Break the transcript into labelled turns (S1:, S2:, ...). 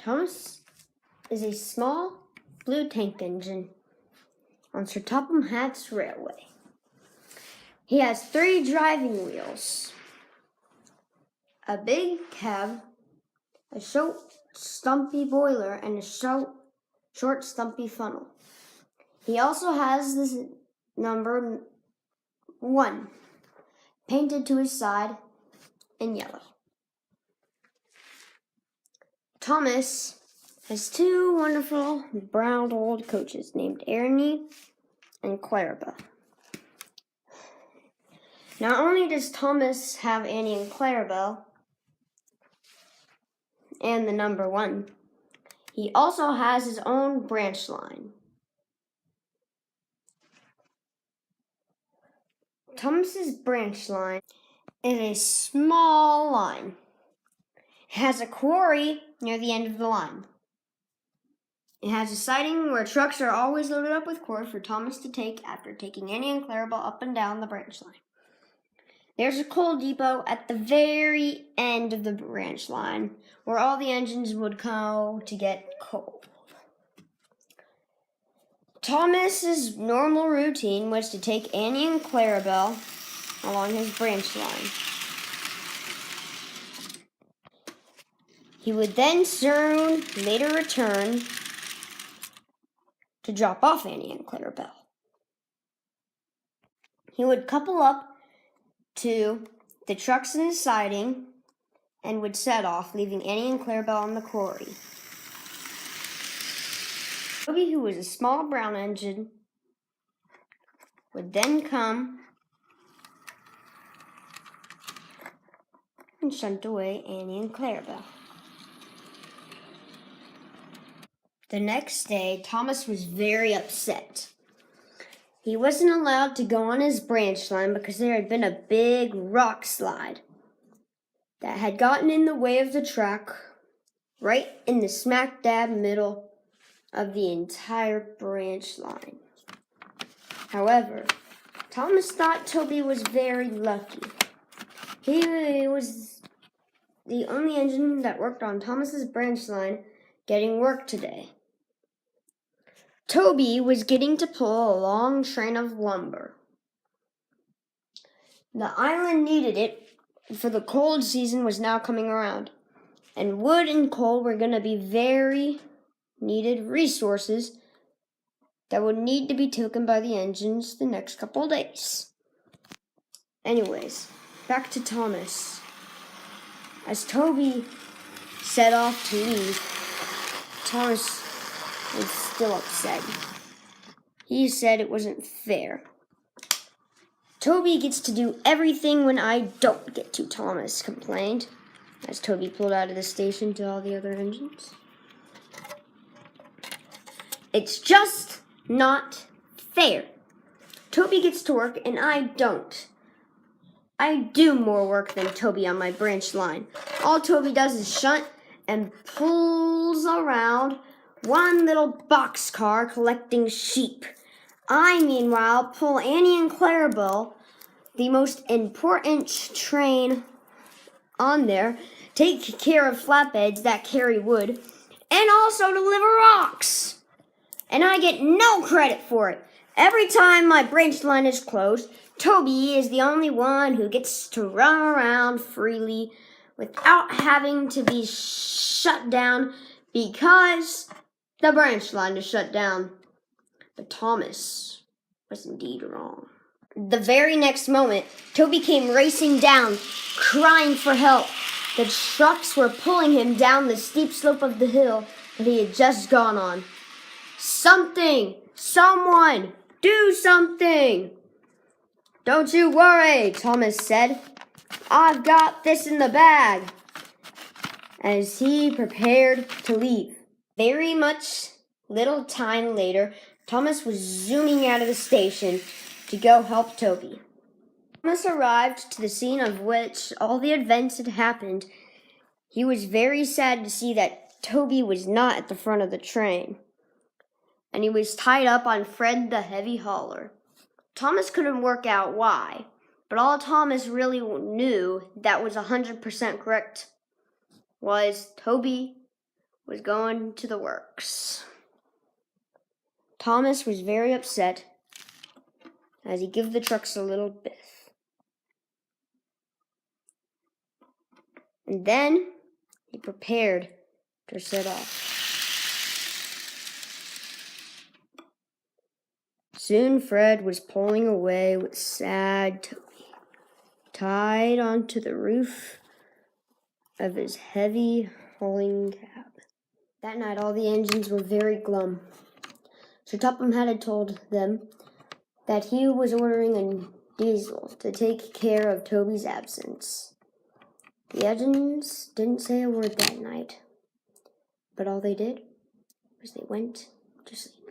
S1: Thomas is a small blue tank engine on Sir Topham Hatt's railway. He has 3 driving wheels, a big cab, a short, stumpy boiler, and a short, stumpy funnel. He also has this number 1 painted to his side in yellow. Thomas has 2 wonderful brown old coaches named Ernie and Clarabelle. Not only does Thomas have Annie and Clarabelle and the number 1, he also has his own branch line. Thomas's branch line is a small line. It has a quarry near the end of the line. It has a siding where trucks are always loaded up with coal for Thomas to take after taking Annie and Clarabelle up and down the branch line. There's a coal depot at the very end of the branch line where all the engines would go to get coal. Thomas's normal routine was to take Annie and Clarabelle along his branch line. He would then soon later return to drop off Annie and Clarabelle. He would couple up to the trucks in the siding and would set off, leaving Annie and Clarabelle on the quarry. Toby, who was a small brown engine, would then come and shunt away Annie and Clarabelle. The next day, Thomas was very upset. He wasn't allowed to go on his branch line because there had been a big rock slide that had gotten in the way of the track right in the smack dab middle of the entire branch line. However, Thomas thought Toby was very lucky. He was the only engine that worked on Thomas's branch line getting work today. Toby was getting to pull a long train of lumber. The island needed it, for the cold season was now coming around, and wood and coal were going to be very needed resources that would need to be taken by the engines the next couple of days. Anyways, back to Thomas. As Toby set off to leave, Thomas was still upset. He said it wasn't fair. Toby gets to do everything when I don't get to, Thomas complained, as Toby pulled out of the station to all the other engines. It's just not fair. Toby gets to work and I don't. I do more work than Toby on my branch line. All Toby does is shunt and pulls around one little boxcar collecting sheep. I, meanwhile, pull Annie and Clarabelle, the most important train on there, take care of flatbeds that carry wood, and also deliver rocks. And I get no credit for it. Every time my branch line is closed, Toby is the only one who gets to run around freely without having to be shut down because the branch line is shut down. But Thomas was indeed wrong. The very next moment, Toby came racing down, crying for help. The trucks were pulling him down the steep slope of the hill that he had just gone on. Someone, do something. Don't you worry, Thomas said. I've got this in the bag. As he prepared to leave. Very much little time later, Thomas was zooming out of the station to go help Toby. Thomas arrived to the scene of which all the events had happened. He was very sad to see that Toby was not at the front of the train, and he was tied up on Fred the heavy hauler. Thomas couldn't work out why, but all Thomas really knew that was 100% correct was Toby was going to the works. Thomas was very upset as he gave the trucks a little biff. And then he prepared to set off. Soon Fred was pulling away with sad Toby, tied onto the roof of his heavy hauling cab. That night all the engines were very glum. Sir Topham had told them that he was ordering a diesel to take care of Toby's absence. The engines didn't say a word that night, but all they did was they went to sleep.